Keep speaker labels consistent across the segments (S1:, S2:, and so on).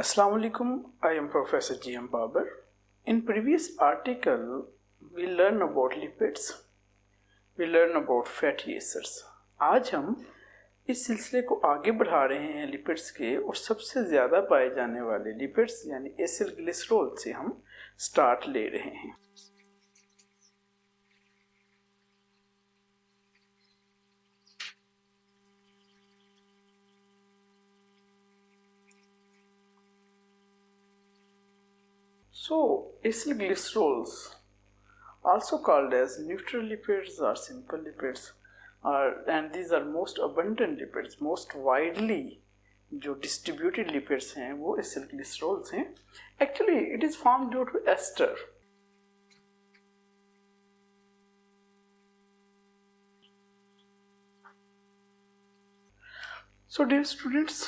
S1: Assalamu alaikum, I am Professor G.M. Babar. In previous article, we learn about lipids, we learn about fatty acids. आज हम इस सिलसिले को आगे बढ़ा रहे हैं लिपिड्स के, और सबसे ज़्यादा पाए जाने वाले लिपिड्स यानी एसिल ग्लिसरॉल से हम स्टार्ट ले रहे हैं. So, acyl glycerols, also called as neutral lipids or simple lipids, and these are most abundant lipids, most widely जो distributed lipids हैं वो acyl glycerols हैं. Actually, it is formed due to ester. So dear students,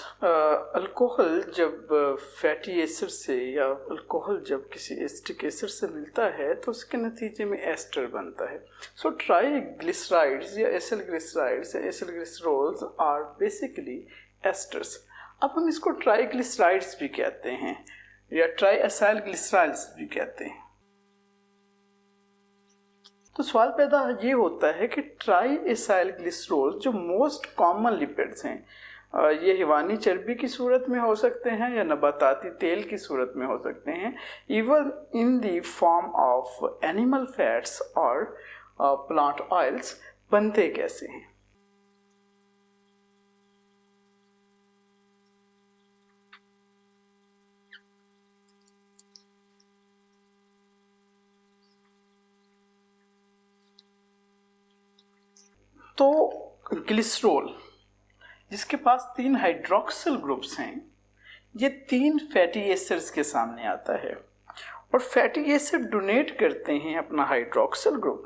S1: alcohol जब fatty acid से या alcohol जब किसी acetic acid से मिलता है तो उसके नतीजे में एस्टर बनता है. सो ट्राइग्लिसराइड्स या एसिल ग्लिसराइड्स या acyl glycerols are basically esters. अब हम इसको ट्राइग्लिसराइड्स भी कहते हैं या ट्राइएसाइल ग्लिसराइड्स भी कहते हैं. तो सवाल पैदा ये होता है कि ट्राइएसाइल ग्लिसरॉल जो मोस्ट कॉमन लिपिड्स हैं, ये हिवानी चर्बी की सूरत में हो सकते हैं या नबाताती तेल की सूरत में हो सकते हैं, even in the form of animal fats और प्लांट ऑयल्स, बनते कैसे हैं. तो ग्लिसरॉल जिसके पास 3 हाइड्रोक्सिल ग्रुप्स हैं, ये 3 फैटी एसिड्स के सामने आता है, और फैटी एसिड डोनेट करते हैं अपना हाइड्रोक्सिल ग्रुप,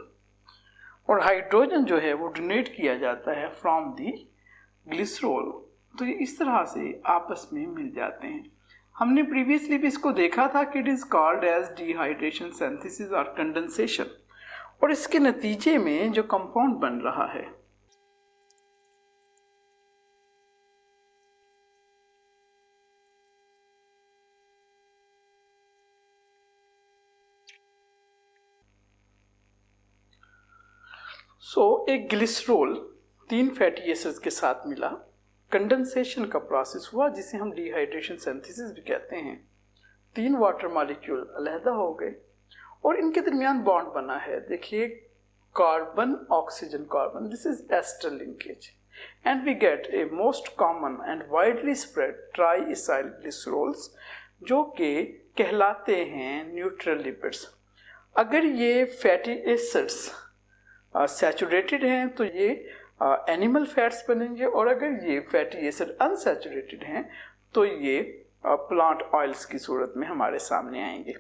S1: और हाइड्रोजन जो है वो डोनेट किया जाता है फ्रॉम दी ग्लिसरॉल. तो ये इस तरह से आपस में मिल जाते हैं. हमने प्रीवियसली भी इसको देखा था कि it is called as dehydration, synthesis और कंडेंसेशन, और इसके नतीजे में जो कंपाउंड बन रहा है एक ग्लिसरॉल 3 फैटी एसिड्स के साथ मिला, कंडेंसेशन का प्रोसेस हुआ जिसे हम डिहाइड्रेशन सिंथेसिस भी कहते हैं. 3 वाटर मॉलिक्यूल अलहदा हो गए और इनके दरमियान बॉन्ड बना है. देखिए, carbon oxygen carbon, this is ester linkage, and we get a most common and widely spread ट्राइएसाइल ग्लिसरॉल्स जो कि कहलाते हैं न्यूट्रल लिपिड्स. अगर ये फैटी एसिड्स सैचुरेटेड हैं तो ये एनिमल फैट्स बनेंगे, और अगर ये फैटी एसिड अनसैचुरेटेड हैं तो ये प्लांट ऑयल्स की सूरत में हमारे सामने आएंगे.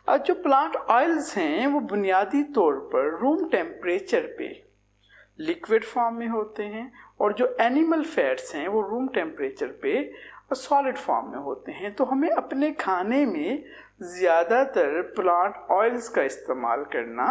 S1: जो प्लांट ऑयल्स हैं वो बुनियादी तौर पर रूम टेम्परेचर पे लिक्विड फॉर्म में होते हैं, और जो एनिमल फैट्स हैं वो रूम टेम्परेचर पे सॉलिड फॉर्म में होते हैं. तो हमें अपने खाने में ज़्यादातर प्लांट ऑयल्स का इस्तेमाल करना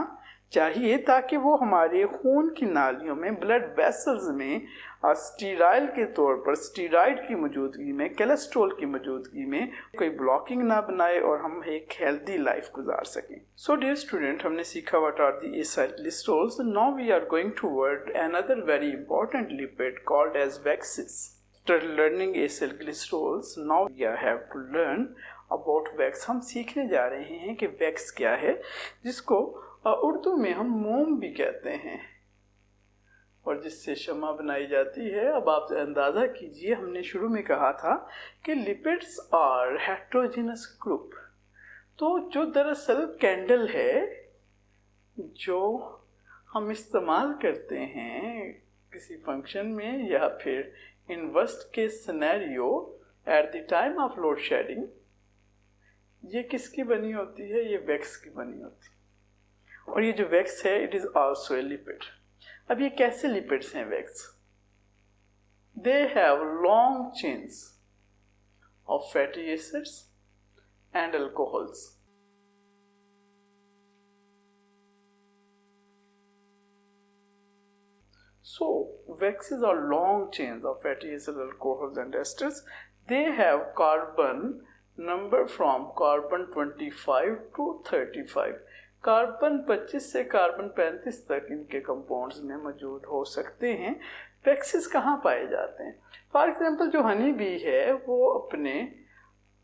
S1: चाहिए ताकि वो हमारे खून की नालियों में, ब्लड वेसल्स में स्टीराइल के तौर पर, स्टीराइड की मौजूदगी में, कोलेस्ट्रॉल की मौजूदगी में कोई ब्लॉकिंग ना बनाए और हम एक हेल्दी लाइफ गुजार सकें. सो डियर स्टूडेंट, हमने सीखा what are the acyl glycerols. Now we are going toward another very important lipid called as waxes. After learning acyl glycerols, now we have to learn about wax. हम सीखने जा रहे हैं कि wax क्या है, जिसको उर्दू में हम मोम भी कहते हैं और जिससे शमा बनाई जाती है. अब आप अंदाज़ा कीजिए, हमने शुरू में कहा था कि लिपिड्स आर हेट्रोजेनस ग्रुप. तो जो दरअसल कैंडल है जो हम इस्तेमाल करते हैं किसी फंक्शन में या फिर in worst case scenario at the time of load shedding, ये किसकी बनी होती है? ये वैक्स की बनी होती है. और ये जो वैक्स है it is also a lipid. अब ये कैसे लिपिड्स हैं wax? They have long chains of fatty acids and alcohols. So waxes are long chains of fatty acids, alcohols and esters. They have carbon number from carbon 25 to 35, carbon 25 से carbon 35 तक इनके compounds में मौजूद हो सकते हैं। Waxes कहाँ पाए जाते हैं? फॉर एग्जांपल जो हनी बी है वो अपने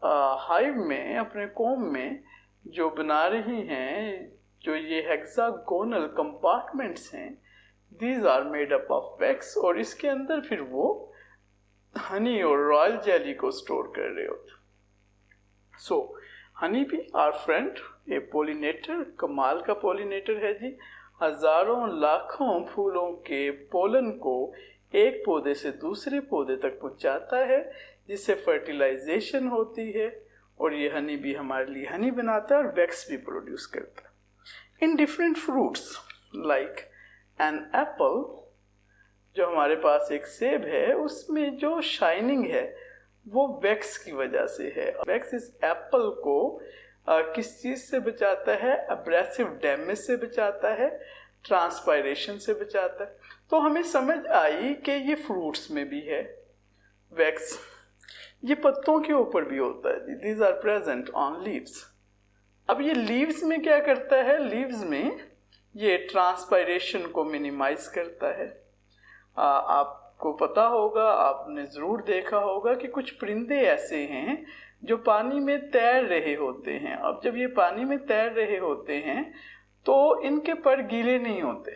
S1: हाइव में, अपने कोम में जो बना रही हैं, जो ये हेक्सागोनल कंपार्टमेंट्स हैं, these are made up of wax, और इसके अंदर फिर वो हनी और रॉयल जेली को स्टोर कर रहे होते। सो हनी बी आवर फ्रेंड, ये पोलिनेटर, कमाल का पोलिनेटर है जी। हजारों लाखों फूलों के पोलन को एक पौधे से दूसरे पौधे तक पहुंचाता है, जिससे फर्टिलाइजेशन होती है, और ये हनी बी हमारे लिए हनी बनाता है और वैक्स भी प्रोड्यूस करता है। In different fruits like an apple, जो हमारे पास एक सेब है, उसमें जो शाइनिंग है वो वैक्स की वजह से है। वैक्स इस एप्पल को किस चीज से बचाता है? एब्रेसिव डैमेज से बचाता है, ट्रांसपायरेशन से बचाता है। तो हमें समझ आई कि ये फ्रूट्स में भी है वैक्स, ये पत्तों के ऊपर भी होता है। These are present on leaves. अब ये लीव्स में क्या करता है? लीव्स में ये ट्रांसपायरेशन को मिनिमाइज करता है। आपको पता होगा, आपने ज़रूर देखा होगा कि कुछ परिंदे ऐसे हैं जो पानी में तैर रहे होते हैं। अब जब ये पानी में तैर रहे होते हैं तो इनके पर गीले नहीं होते।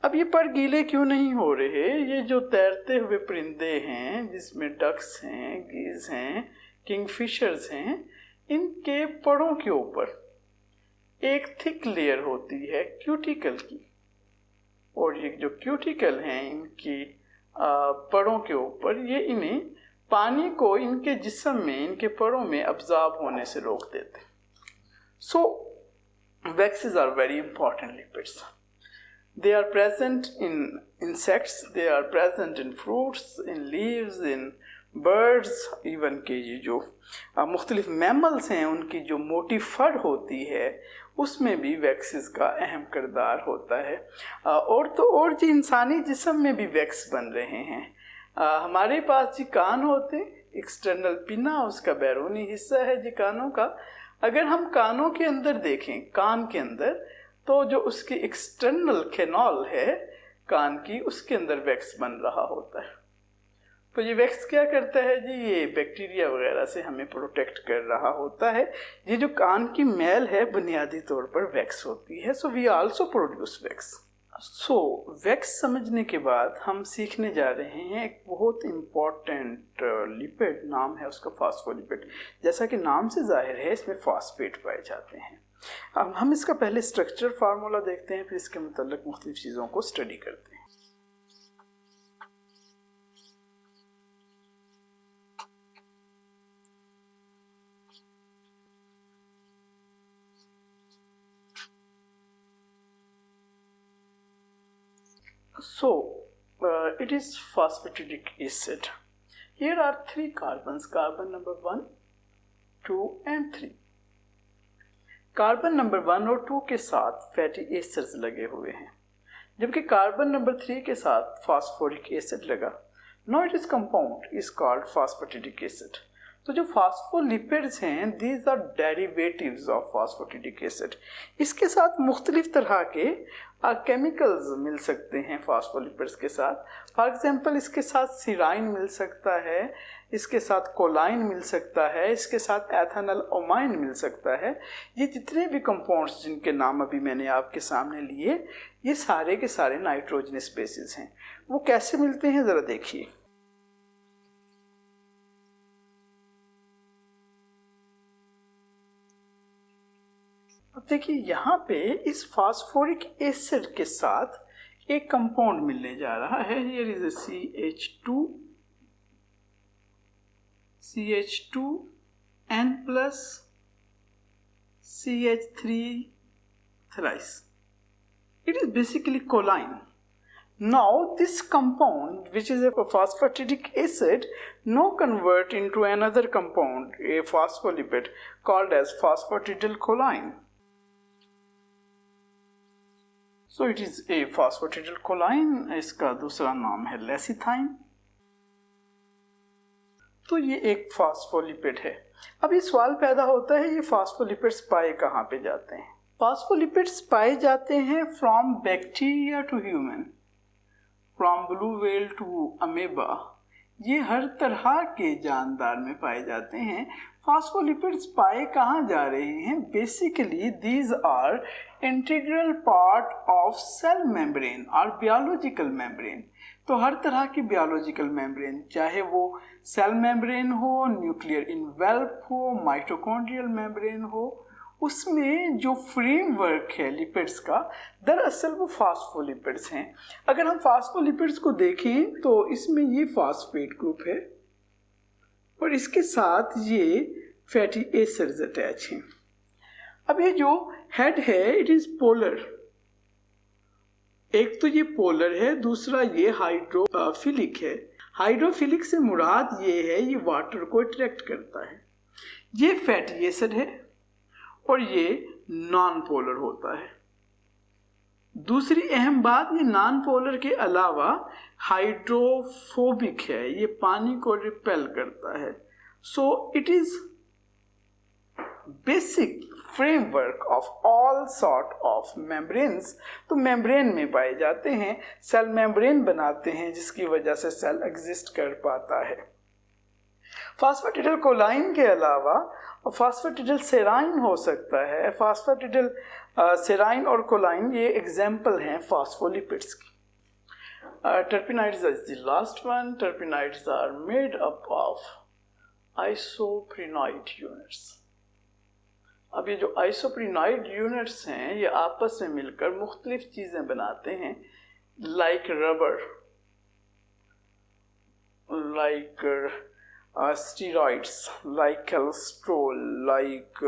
S1: अब ये पर गीले क्यों नहीं हो रहे? ये जो तैरते हुए परिंदे हैं, जिसमें डक्स हैं, गीज हैं, किंगफिशर्स हैं, इनके परों के ऊपर एक थिक लेयर होती है क्यूटिकल की, और ये जो क्यूटिकल हैं इनकी परों के ऊपर, ये इन्हें पानी को इनके जिस्म में, इनके परों में अब्जॉर्ब होने से रोक देते। So waxes are very important lipids. They are present in insects, they are present in fruits, in leaves, in birds, even के ये जो मुख्तलिफ मैमल्स हैं उनकी जो मोटी फर होती है उसमें भी वैक्सेस का अहम किरदार होता है। और तो और जी इंसानी जिस्म में भी वैक्स बन रहे हैं। हमारे पास जी कान होते, एक्सटर्नल पिना उसका बैरूनी हिस्सा है जी कानों का। अगर हम कानों के अंदर देखें, कान के अंदर, तो जो उसकी एक्सटर्नल कैनाल है कान की, उसके अंदर वैक्स बन रहा होता है। तो ये वैक्स क्या करता है जी? ये बैक्टीरिया वगैरह से हमें प्रोटेक्ट कर रहा होता है। ये जो कान की मैल है बुनियादी तौर पर वैक्स होती है। So we also produce wax. So wax समझने के बाद हम सीखने जा रहे हैं एक बहुत इम्पॉर्टेंट लिपिड, नाम है उसका फॉस्फोलिपिड। जैसा कि नाम से जाहिर है इसमें फॉस्फेट पाए जाते हैं। अब हम इसका पहले स्ट्रक्चर फार्मूला देखते हैं, फिर इसके मुताल्लिक मुख्तलिफ चीज़ों को स्टडी करते हैं। So, it is phosphatidic acid. Here are 3 carbons, carbon number 1, 2 and 3. Carbon number 1 और 2 के साथ फैटी एसिड्स लगे हुए हैं, जबकि कार्बन नंबर 3 के साथ फास्फोरिक एसिड लगा। Now it is compound is called phosphatidic acid. तो जो फास्फोलिपिड्स हैं, these are derivatives of phosphatidic acid. इसके साथ मुख्तलिफ तरह के केमिकल्स मिल सकते हैं फास्फोलिपिड्स के साथ। फॉर एग्जांपल इसके साथ सिराइन मिल सकता है, इसके साथ कोलाइन मिल सकता है, इसके साथ एथेनल ओमाइन मिल सकता है। ये जितने भी कंपाउंड्स जिनके नाम अभी मैंने आपके सामने लिए, ये सारे के सारे नाइट्रोजनस बेसिस हैं। वो कैसे मिलते हैं ज़रा देखिए। अब देखिए यहाँ पे इस फास्फोरिक एसिड के साथ एक कंपाउंड मिलने जा रहा है। Here is CH2N plus CH3 thrice. It is basically choline. Now this compound, which is a phosphatidic acid, now convert into another compound, a phospholipid called as phosphatidylcholine. So it is a phosphatidylcholine. इसका दूसरा नाम है लेसिथाइन। तो ये एक phospholipid है। अब ये सवाल पैदा होता है, ये फास्फोलिपिड्स पाए कहाँ पे जाते हैं? फास्फोलिपिड्स पाए जाते हैं from bacteria to human, from blue whale to amoeba. ये हर तरह के जानदार में पाए जाते हैं। फास्फोलिपिड्स पाए कहाँ जा रहे हैं? Basically these are integral part of cell membrane और बायोलॉजिकल मेम्ब्रेन। तो हर तरह की बायोलॉजिकल मेम्ब्रेन, चाहे वो सेल मेम्ब्रेन हो, न्यूक्लियर इनवेल्प हो, माइटोकॉन्ड्रियल मेम्ब्रेन हो, उसमें जो फ्रेमवर्क है लिपिड्स का, दरअसल वो फास्फोलिपिड्स हैं। अगर हम फास्फोलिपिड्स को देखें तो इसमें ये फास्फेट ग्रुप है और इसके साथ ये फैटी एसिड्स अटैच हैं। अब ये जो हेड है इट इज पोलर, एक तो ये पोलर है, दूसरा ये हाइड्रोफिलिक है। हाइड्रोफिलिक से मुराद ये है ये वाटर को अट्रैक्ट करता है। ये फैटी एसिड है और ये नॉन पोलर होता है। दूसरी अहम बात, ये नॉन पोलर के अलावा हाइड्रोफोबिक है, ये पानी को रिपेल करता है। So it is basic framework of all sort of membranes. तो मेम्ब्रेन में पाए जाते हैं, सेल मेम्ब्रेन बनाते हैं जिसकी वजह से सेल एग्जिस्ट कर पाता है। फास्फेटिडिल कोलाइन के अलावा फास्फेटिडिल सेराइन हो सकता है। फास्फेटिडिल सेराइन और कोलाइन ये एग्जाम्पल हैं फास्फोलिपिड्स की। Terpenoids is the last one. Terpenoids are made up of isoprenoid units. अब ये जो आइसोप्रीनॉइड यूनिट्स हैं ये आपस में मिलकर मुख्तलिफ चीज़ें बनाते हैं, like rubber, like steroids, like cholesterol, like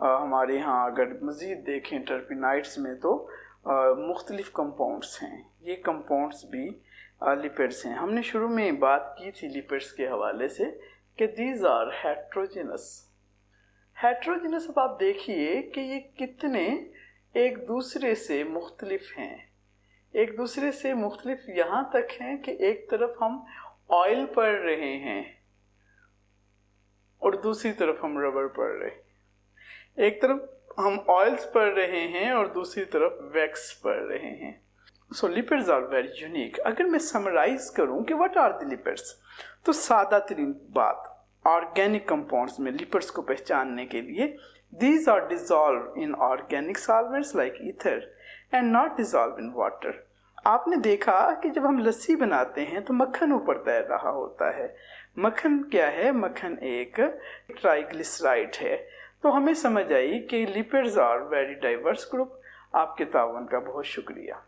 S1: हमारे यहाँ अगर मज़ीद देखें टर्पेनाइड्स में तो मुख्तलिफ कंपाउंड्स हैं। ये कंपाउंड्स भी लिपिड्स हैं। हमने शुरू में बात की थी लिपिड्स के हवाले से कि दीज आर हेट्रोजेनस। हेट्रोजेनस, अब आप देखिए कि ये कितने एक दूसरे से मुख्तलिफ हैं। एक दूसरे से मुख्तलिफ यहाँ तक हैं कि एक तरफ हम ऑयल पढ़ रहे हैं और दूसरी तरफ हम रबर पढ़ रहे हैं। एक तरफ हम ऑयल्स पढ़ रहे हैं और दूसरी तरफ वैक्स पढ़ रहे हैं। सो लिपिड्स आर वेरी यूनिक। अगर मैं समराइज करूं कि व्हाट आर द लिपिड्स, तो सादा तरीन बात, ऑर्गेनिक कंपाउंड्स में लिपिड्स को पहचानने के लिए, these are dissolve in organic solvents like ether and not dissolve in water. आपने देखा कि जब हम लस्सी बनाते हैं तो मक्खन ऊपर तैर रहा होता है। मक्खन क्या है? मक्खन एक ट्राइग्लिसराइड है। तो हमें समझ आई कि lipids are very diverse group. आपके तावन का बहुत शुक्रिया।